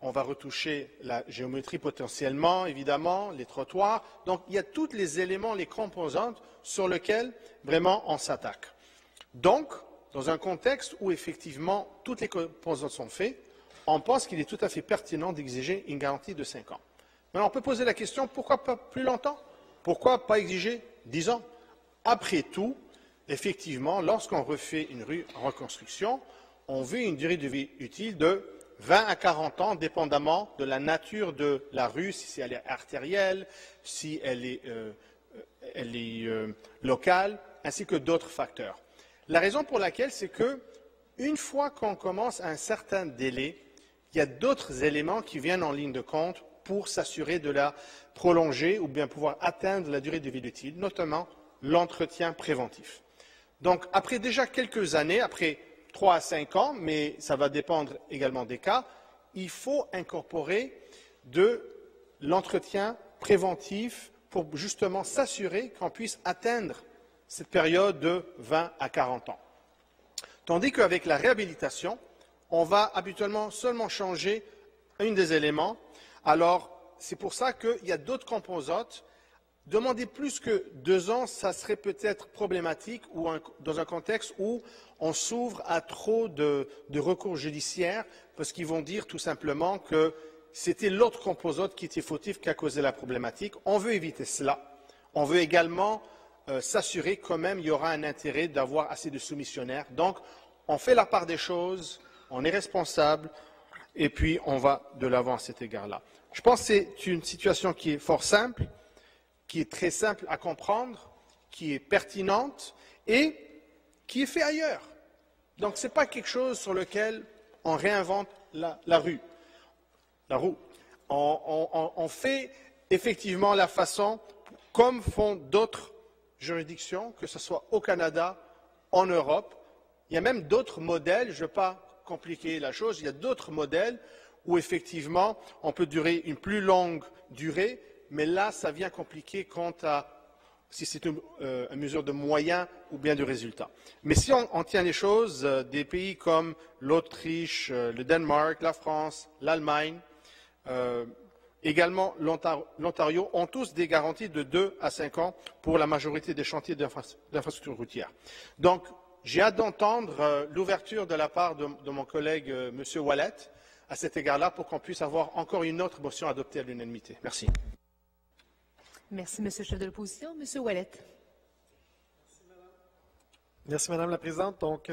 on va retoucher la géométrie potentiellement, évidemment, les trottoirs. Donc, il y a tous les éléments, les composantes sur lesquelles vraiment on s'attaque. Donc, dans un contexte où effectivement toutes les composantes sont faites, on pense qu'il est tout à fait pertinent d'exiger une garantie de 5 ans. Maintenant, on peut poser la question, pourquoi pas plus longtemps? Pourquoi pas exiger 10 ans? Après tout, effectivement, lorsqu'on refait une rue en reconstruction, on veut une durée de vie utile de 20 à 40 ans, dépendamment de la nature de la rue, si elle est artérielle, si elle est locale, ainsi que d'autres facteurs. La raison pour laquelle, c'est que une fois qu'on commence à un certain délai, il y a d'autres éléments qui viennent en ligne de compte pour s'assurer de la prolonger ou bien pouvoir atteindre la durée de vie utile, notamment l'entretien préventif. Donc, après déjà quelques années, après 3 à 5 ans, mais ça va dépendre également des cas, il faut incorporer de l'entretien préventif pour justement s'assurer qu'on puisse atteindre cette période de 20 à 40 ans. Tandis qu'avec la réhabilitation, on va habituellement seulement changer un des éléments. Alors, c'est pour ça qu'il y a d'autres composantes. Demander plus que 2 ans, ça serait peut-être problématique ou dans un contexte où on s'ouvre à trop de recours judiciaires parce qu'ils vont dire tout simplement que c'était l'autre composante qui était fautive qui a causé la problématique. On veut éviter cela. On veut également s'assurer quand même il y aura un intérêt d'avoir assez de soumissionnaires. Donc, on fait la part des choses, on est responsable et puis on va de l'avant à cet égard-là. Je pense que c'est une situation qui est fort simple, qui est très simple à comprendre, qui est pertinente et qui est fait ailleurs. Donc, ce n'est pas quelque chose sur lequel on réinvente la roue. On fait effectivement la façon comme font d'autres juridictions, que ce soit au Canada, en Europe. Il y a même d'autres modèles, je ne vais pas compliquer la chose, il y a d'autres modèles où effectivement on peut durer une plus longue durée, mais là, ça vient compliquer quant à si c'est une mesure de moyens ou bien de résultats. Mais si on tient les choses, des pays comme l'Autriche, le Danemark, la France, l'Allemagne, également l'Ontario, ont tous des garanties de 2 à 5 ans pour la majorité des chantiers d'infrastructures routières. Donc, j'ai hâte d'entendre l'ouverture de la part de mon collègue M. Ouellet à cet égard-là pour qu'on puisse avoir encore une autre motion adoptée à l'unanimité. Merci. Merci, Monsieur le chef de l'opposition. Monsieur Ouellet. Merci, Madame la Présidente. Donc,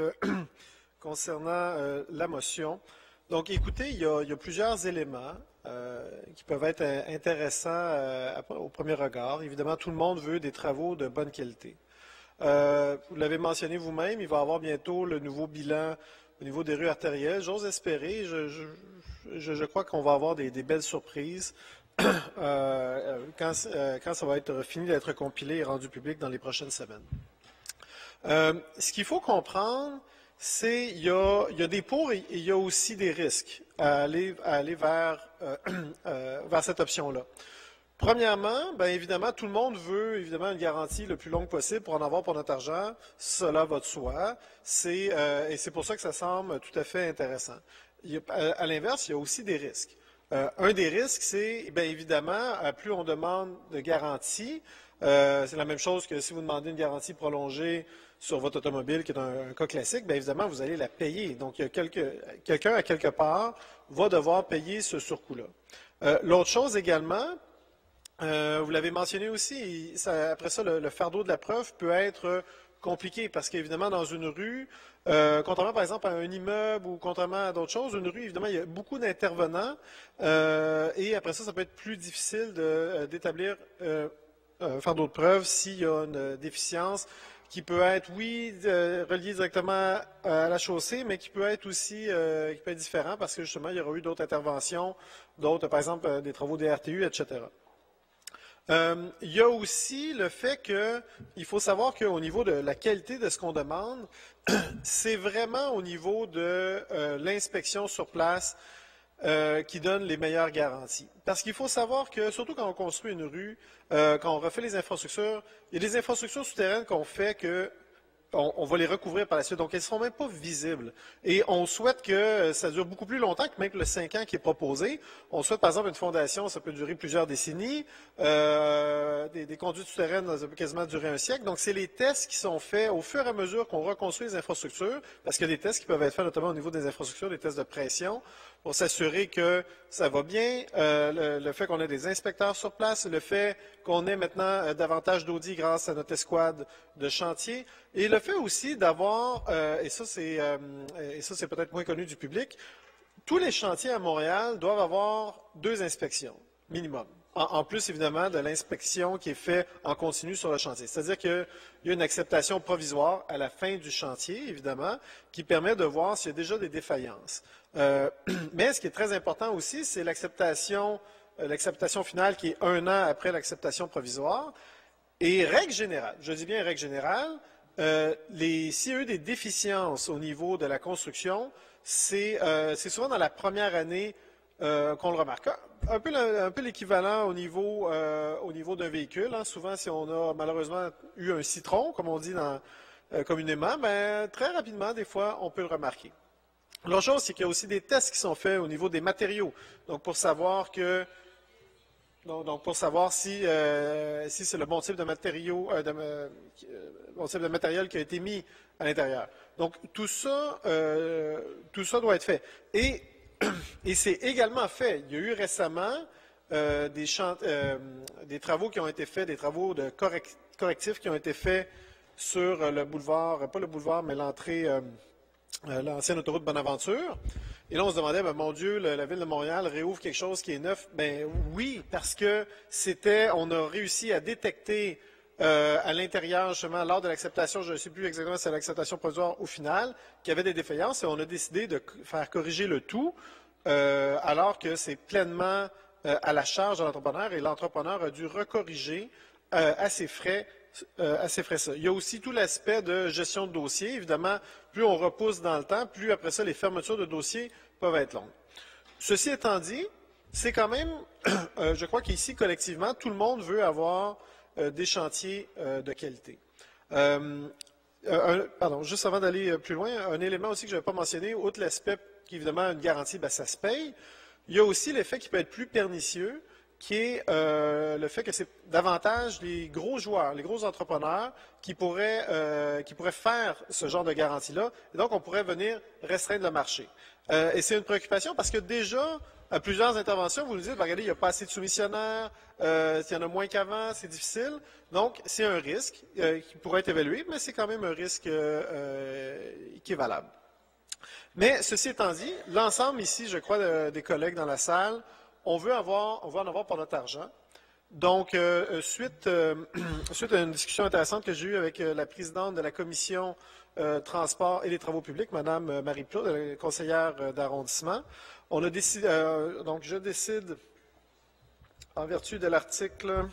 concernant la motion, donc, écoutez, il y a plusieurs éléments qui peuvent être intéressants au premier regard. Évidemment, tout le monde veut des travaux de bonne qualité. Vous l'avez mentionné vous-même, il va y avoir bientôt le nouveau bilan au niveau des rues artérielles. J'ose espérer, je crois qu'on va avoir des belles surprises quand ça va être fini d'être compilé et rendu public dans les prochaines semaines. Ce qu'il faut comprendre, c'est qu'il y a des pour et il y a aussi des risques à aller vers cette option-là. Premièrement, bien évidemment, tout le monde veut évidemment une garantie le plus longue possible pour en avoir pour notre argent. Cela va de soi. Et c'est pour ça que ça semble tout à fait intéressant. À l'inverse, il y a aussi des risques. Un des risques, c'est bien évidemment, plus on demande de garantie, c'est la même chose que si vous demandez une garantie prolongée sur votre automobile, qui est un cas classique, bien évidemment, vous allez la payer. Donc, quelqu'un à quelque part va devoir payer ce surcoût-là. L'autre chose également, vous l'avez mentionné aussi, après ça, le fardeau de la preuve peut être compliqué parce qu'évidemment, dans une rue, contrairement par exemple à un immeuble ou contrairement à d'autres choses, une rue, évidemment, il y a beaucoup d'intervenants et après ça, ça peut être plus difficile d'établir fardeau de preuve s'il y a une déficience qui peut être, oui, reliée directement à la chaussée, mais qui peut être aussi qui peut être différent parce que justement, il y aura eu d'autres interventions, d'autres, par exemple, des travaux des RTU, etc. Il y a aussi le fait qu'il faut savoir qu'au niveau de la qualité de ce qu'on demande, c'est vraiment au niveau de l'inspection sur place qui donne les meilleures garanties. Parce qu'il faut savoir que, surtout quand on construit une rue, quand on refait les infrastructures, il y a des infrastructures souterraines qu'on fait que on va les recouvrir par la suite. Donc, elles ne seront même pas visibles. Et on souhaite que ça dure beaucoup plus longtemps que même le 5 ans qui est proposé. On souhaite, par exemple, une fondation, ça peut durer plusieurs décennies. Des conduites souterraines, ça peut quasiment durer un siècle. Donc, c'est les tests qui sont faits au fur et à mesure qu'on reconstruit les infrastructures, parce qu'il y a des tests qui peuvent être faits notamment au niveau des infrastructures, des tests de pression, pour s'assurer que ça va bien. Le fait qu'on ait des inspecteurs sur place, le fait qu'on ait maintenant davantage d'audits grâce à notre escouade de chantier, et le fait aussi d'avoir, et ça c'est peut-être moins connu du public, tous les chantiers à Montréal doivent avoir 2 inspections minimum. En plus, évidemment, de l'inspection qui est faite en continu sur le chantier. C'est-à-dire qu'il y a une acceptation provisoire à la fin du chantier, évidemment, qui permet de voir s'il y a déjà des défaillances. Mais ce qui est très important aussi, c'est l'acceptation finale qui est 1 an après l'acceptation provisoire. Et règle générale, je dis bien règle générale, s'il y a eu des déficiences au niveau de la construction, c'est souvent dans la première année qu'on le remarque. Un peu l'équivalent au niveau d'un véhicule. Hein. Souvent, si on a malheureusement eu un citron, comme on dit communément, très rapidement, des fois, on peut le remarquer. L'autre chose, c'est qu'il y a aussi des tests qui sont faits au niveau des matériaux. Donc, pour savoir si c'est le bon type de matériau, bon type de matériel qui a été mis à l'intérieur. Donc, tout ça doit être fait. Et c'est également fait. Il y a eu récemment des travaux qui ont été faits, des travaux de correctifs qui ont été faits sur le boulevard, pas le boulevard, mais l'entrée, l'ancienne autoroute Bonaventure. Et là, on se demandait, mon Dieu, la Ville de Montréal réouvre quelque chose qui est neuf. Ben oui, parce que on a réussi à détecter à l'intérieur, justement, lors de l'acceptation, je ne sais plus exactement si c'est l'acceptation provisoire au final, qu'il y avait des défaillances et on a décidé de faire corriger le tout, alors que c'est pleinement à la charge de l'entrepreneur et l'entrepreneur a dû recorriger à ses frais ça. Il y a aussi tout l'aspect de gestion de dossier. Évidemment, plus on repousse dans le temps, plus après ça, les fermetures de dossiers peuvent être longues. Ceci étant dit, c'est quand même, je crois qu'ici, collectivement, tout le monde veut avoir des chantiers de qualité. Juste avant d'aller plus loin, un élément aussi que je n'avais pas mentionné, outre l'aspect qui, évidemment, une garantie, ça se paye, il y a aussi l'effet qui peut être plus pernicieux, qui est le fait que c'est davantage les gros joueurs, les gros entrepreneurs qui pourraient faire ce genre de garantie-là. Et donc, on pourrait venir restreindre le marché. Et c'est une préoccupation parce que déjà, à plusieurs interventions, vous nous dites, regardez, il n'y a pas assez de soumissionnaires, il y en a moins qu'avant, c'est difficile. Donc, c'est un risque qui pourrait être évalué, mais c'est quand même un risque qui est valable. Mais ceci étant dit, l'ensemble ici, je crois, des collègues dans la salle, on veut en avoir pour notre argent. Donc, suite à une discussion intéressante que j'ai eue avec la présidente de la commission transport et des travaux publics, Mme Marie Plot, la conseillère d'arrondissement, on a décidé, donc je décide, en vertu de l'article,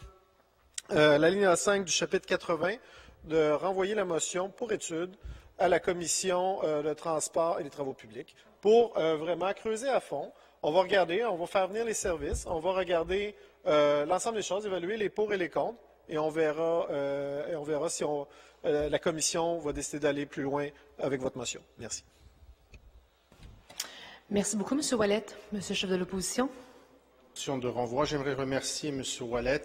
l'alinéa 5 du chapitre 80, de renvoyer la motion pour étude à la commission de transport et des travaux publics pour vraiment creuser à fond. On va regarder, on va faire venir les services, on va regarder l'ensemble des choses, évaluer les pour et les contre, et on verra si la commission va décider d'aller plus loin avec votre motion. Merci. Merci beaucoup, M. Ouellet. Monsieur le chef de l'opposition. De renvoi, j'aimerais remercier M. Ouellet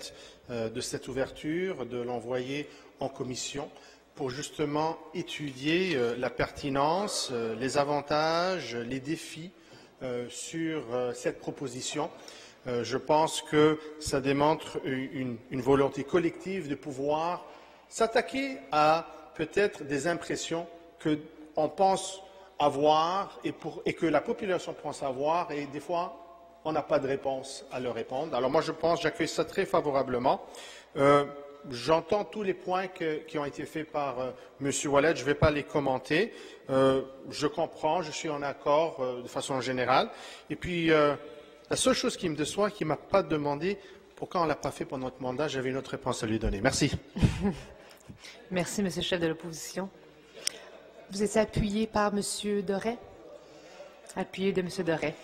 de cette ouverture, de l'envoyer en commission pour justement étudier la pertinence, les avantages, les défis sur cette proposition. Je pense que ça démontre une volonté collective de pouvoir s'attaquer à peut-être des impressions qu'on pense avoir et que la population pense avoir, et des fois, on n'a pas de réponse à leur répondre. Alors moi, j'accueille ça très favorablement. j'entends tous les points qui ont été faits par M. Ouellet. Je ne vais pas les commenter. Je comprends, je suis en accord de façon générale. Et puis, la seule chose qui me déçoit, qui ne m'a pas demandé pourquoi on ne l'a pas fait pendant notre mandat, j'avais une autre réponse à lui donner. Merci. Merci, Monsieur le chef de l'opposition. Vous étiez appuyé par M. Doré? Appuyé de M. Doré.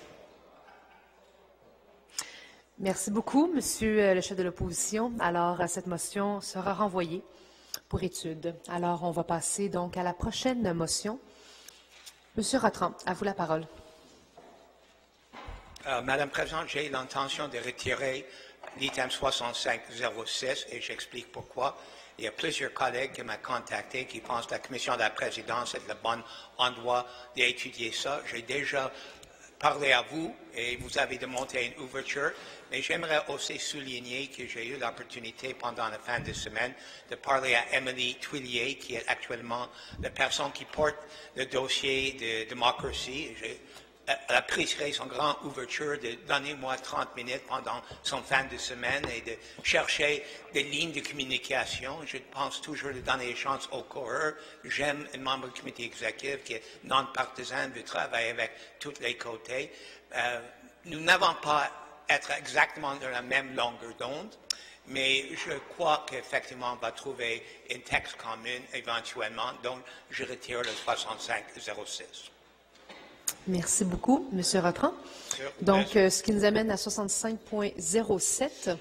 Merci beaucoup, Monsieur le chef de l'opposition. Alors, cette motion sera renvoyée pour étude. Alors, on va passer donc à la prochaine motion. Monsieur Rotran, à vous la parole. Madame la Présidente, j'ai l'intention de retirer l'item 6506 et j'explique pourquoi. Il y a plusieurs collègues qui m'ont contacté qui pensent que la commission de la présidence est le bon endroit d'étudier ça. J'ai déjà parlé à vous et vous avez démontré une ouverture, mais j'aimerais aussi souligner que j'ai eu l'opportunité pendant la fin de semaine de parler à Emily Twillier, qui est actuellement la personne qui porte le dossier de démocratie. Elle apprécierait son grande ouverture de donner moi 30 minutes pendant son fin de semaine et de chercher des lignes de communication. Je pense toujours de donner des chances aux coureurs. J'aime un membre du comité exécutif qui est non-partisan, de travailler avec tous les côtés. Nous n'avons pas être exactement dans la même longueur d'onde, mais je crois qu'effectivement on va trouver un texte commun éventuellement, donc je retire le 6506. Merci beaucoup, M. Rotran. Donc, ce qui nous amène à 65.07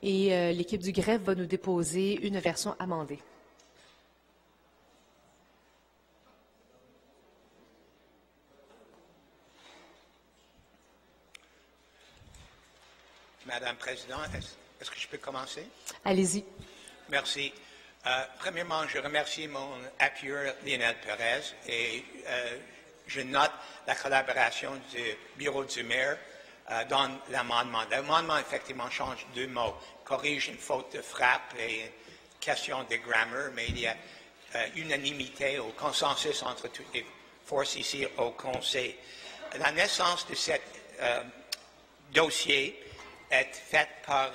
et l'équipe du greffe va nous déposer une version amendée. Madame la Présidente, est-ce que je peux commencer? Allez-y. Merci. Premièrement, je remercie mon appuyeur Lionel Perez et je note la collaboration du bureau du maire dans l'amendement. L'amendement, effectivement, change deux mots. Corrige une faute de frappe et une question de grammaire, mais il y a unanimité ou consensus entre toutes les forces ici au Conseil. La naissance de ce dossier est faite par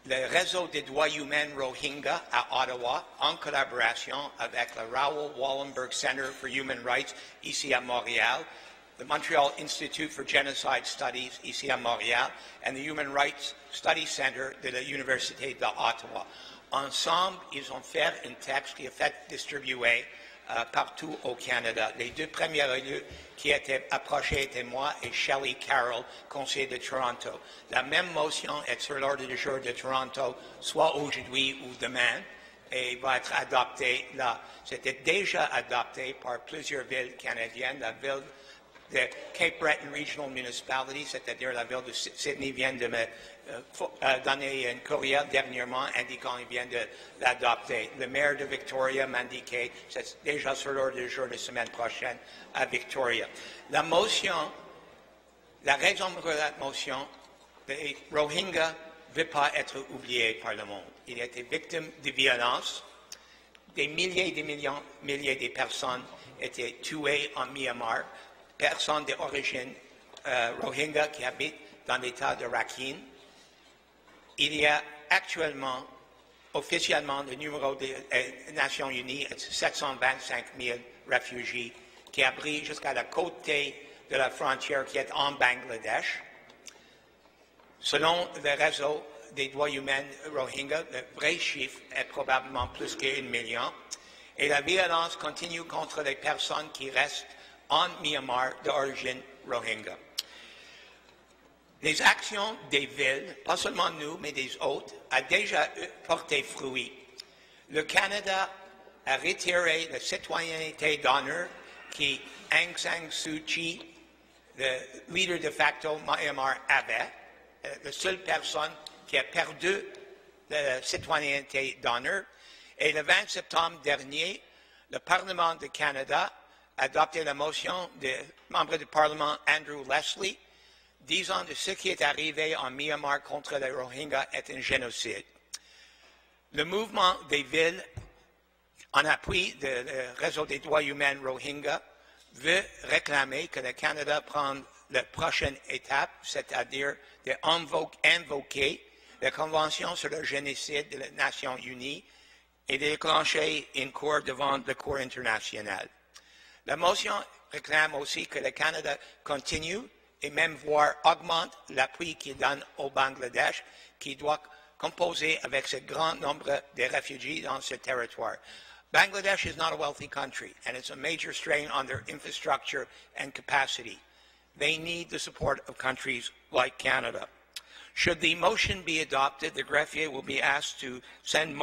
le réseau des droits humains Rohingya à Ottawa, en collaboration avec le Raoul Wallenberg Center for Human Rights ici à Montréal, le Montreal Institute for Genocide Studies ici à Montréal, et le Human Rights Study Center de l'Université d'Ottawa. Ensemble, ils ont fait un texte qui est fait distribuer partout au Canada. Les deux premiers élus qui étaient approchés étaient moi et Shelley Carroll, conseiller de Toronto. La même motion est sur l'ordre du jour de Toronto, soit aujourd'hui ou demain, et va être adoptée là. C'était déjà adopté par plusieurs villes canadiennes. La ville de Cape Breton Regional Municipality, c'est-à-dire la ville de Sydney, vient de me donner un courriel dernièrement indiquant qu'il vient de l'adopter. Le maire de Victoria m'a indiqué que c'est déjà sur l'ordre du jour de la semaine prochaine à Victoria. La raison pour la motion, les Rohingyas ne veulent pas être oubliés par le monde. Ils étaient victimes de violences. Des milliers et des milliers de personnes étaient tuées en Myanmar. Personnes d'origine Rohingya qui habitent dans l'État de Rakhine. Il y a actuellement, officiellement, le numéro des Nations Unies est 725 000 réfugiés qui abritent jusqu'à la côté de la frontière qui est en Bangladesh. Selon le réseau des droits humains Rohingya, le vrai chiffre est probablement plus qu'1 million. Et la violence continue contre les personnes qui restent en Myanmar d'origine Rohingya. Les actions des villes, pas seulement nous, mais des autres, ont déjà porté fruit. Le Canada a retiré la citoyenneté d'honneur qui Aung San Suu Kyi, le leader de facto Myanmar, avait. La seule personne qui a perdu la citoyenneté d'honneur. Et le 20 septembre dernier, le Parlement du Canada a adopté la motion du membre du Parlement Andrew Leslie disant que ce qui est arrivé en Myanmar contre les Rohingyas est un génocide. Le mouvement des villes, en appui du réseau des droits humains Rohingya, veut réclamer que le Canada prenne la prochaine étape, c'est-à-dire d'invoquer la Convention sur le génocide des Nations unies et de déclencher une cour devant la Cour internationale. La motion réclame aussi que le Canada continue et même voire augmente l'appui qu'il donne au Bangladesh, qui doit composer avec ce grand nombre de réfugiés dans ce territoire. Bangladesh is not a wealthy country, and it's a major strain on their infrastructure and capacity. They need the support of countries like Canada. Should the motion be adopted, the greffier will be asked to send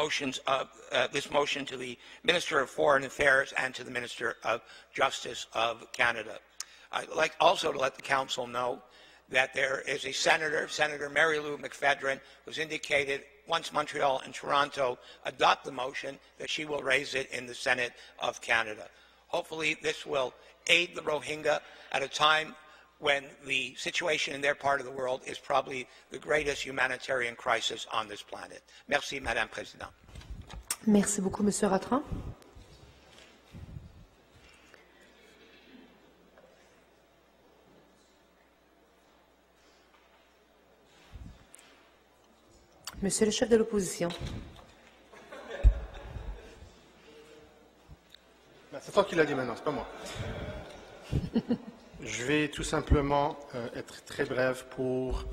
this motion to the Minister of Foreign Affairs and to the Minister of Justice of Canada. I'd like also to let the Council know that there is a senator, Senator Mary Lou McPhedran, who's indicated once Montreal and Toronto adopt the motion that she will raise it in the Senate of Canada. Hopefully this will aid the Rohingya at a time when the situation in their part of the world is probably the greatest humanitarian crisis on this planet. Merci, Madame Présidente. Merci beaucoup, Monsieur Rattrand. Monsieur le chef de l'opposition. C'est toi qui l'as dit maintenant, c'est pas moi. Je vais tout simplement être très bref pour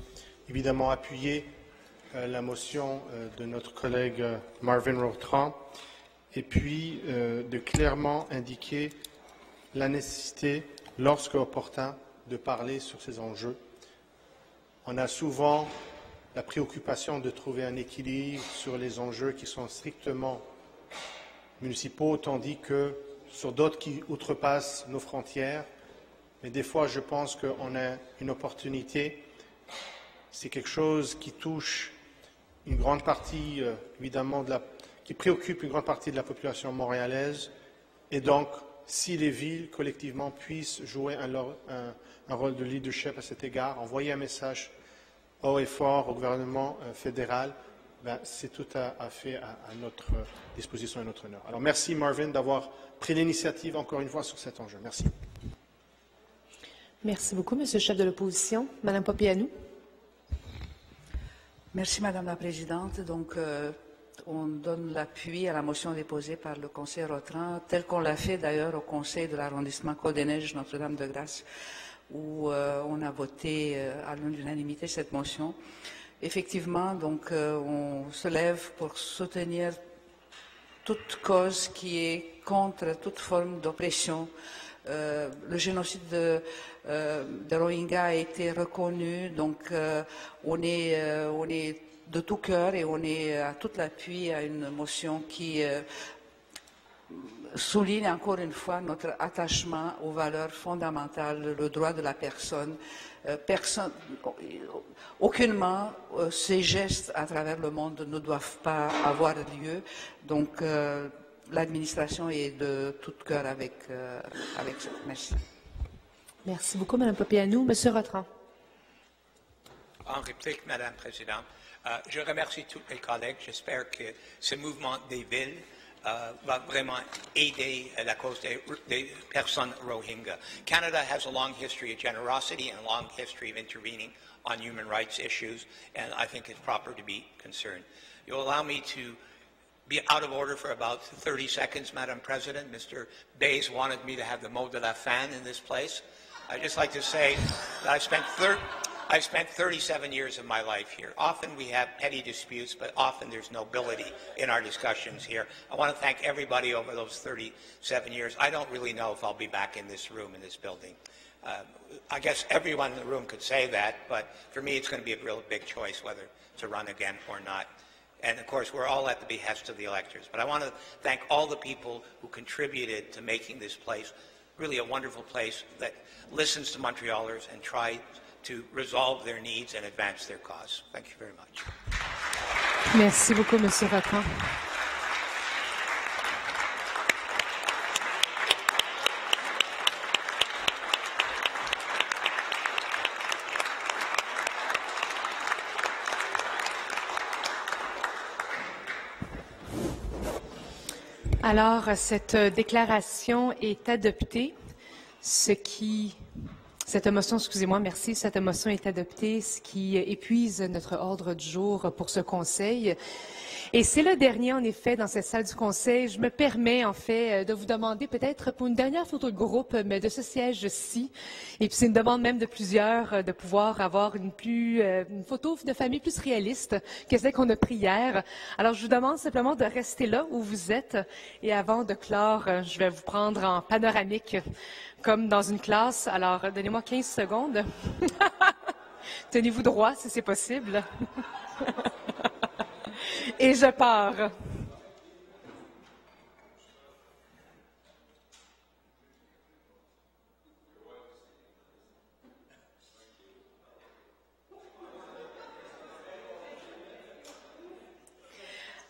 évidemment appuyer la motion de notre collègue Marvin Rattrand et puis de clairement indiquer la nécessité, lorsque opportun, de parler sur ces enjeux. On a souvent la préoccupation de trouver un équilibre sur les enjeux qui sont strictement municipaux, tandis que sur d'autres qui outrepassent nos frontières. Mais des fois, je pense qu'on a une opportunité. C'est quelque chose qui touche une grande partie, évidemment, qui préoccupe une grande partie de la population montréalaise. Et donc, si les villes, collectivement, puissent jouer un rôle de leadership à cet égard, envoyer un message haut et fort au gouvernement fédéral, c'est tout à fait à notre disposition et à notre honneur. Alors, merci Marvin d'avoir pris l'initiative encore une fois sur cet enjeu. Merci. Merci beaucoup, Monsieur le chef de l'opposition. Madame Papianou. Merci, Madame la Présidente. Donc, on donne l'appui à la motion déposée par le Conseil Rattrand, tel qu'on l'a fait d'ailleurs au Conseil de l'arrondissement Côte-des-Neiges Notre-Dame-de-Grâce, où on a voté à l'unanimité cette motion. Effectivement, donc, on se lève pour soutenir toute cause qui est contre toute forme d'oppression. Le génocide de Rohingya a été reconnu, donc on est de tout cœur et on est à tout l'appui à une motion qui souligne encore une fois notre attachement aux valeurs fondamentales, le droit de la personne. Aucunement, ces gestes à travers le monde ne doivent pas avoir lieu. Donc, l'administration est de tout cœur avec ça. Merci. Merci beaucoup, Mme Papianou. Monsieur Rattrand. En réplique, Madame la Présidente, je remercie tous les collègues. J'espère que ce mouvement des villes va vraiment aider la cause des personnes Rohingya. Canada has a long history of generosity and a long history of intervening on human rights issues, and I think it's proper to be concerned. You'll allow me to be out of order for about 30 seconds, Madam President. Mr. Bays wanted me to have the mot de la fin in this place. I'd just like to say that I've spent 37 years of my life here. Often we have petty disputes, but often there's nobility in our discussions here. I want to thank everybody over those 37 years. I don't really know if I'll be back in this room, in this building. I guess everyone in the room could say that, but for me it's going to be a real big choice whether to run again or not. And of course, we're all at the behest of the electors. But I want to thank all the people who contributed to making this place really a wonderful place that listens to Montrealers and tries to resolve their needs and advance their cause. Thank you very much. Merci beaucoup, Monsieur Rattrand. Alors, cette déclaration est adoptée, ce qui Cette motion, excusez-moi, merci, cette motion est adoptée, ce qui épuise notre ordre du jour pour ce Conseil. Et c'est le dernier, en effet, dans cette salle du Conseil. Je me permets, en fait, de vous demander peut-être pour une dernière photo de groupe, mais de ce siège-ci. Et puis c'est une demande même de plusieurs de pouvoir avoir une photo de famille plus réaliste que celle qu'on a prise hier. Alors, je vous demande simplement de rester là où vous êtes. Et avant de clore, je vais vous prendre en panoramique, comme dans une classe. Alors, donnez-moi 15 secondes. Tenez-vous droit, si c'est possible. Et je pars.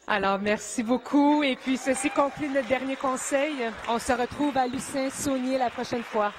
Alors, merci beaucoup. Et puis, ceci conclut notre dernier conseil. On se retrouve à Lucin-Saunier la prochaine fois.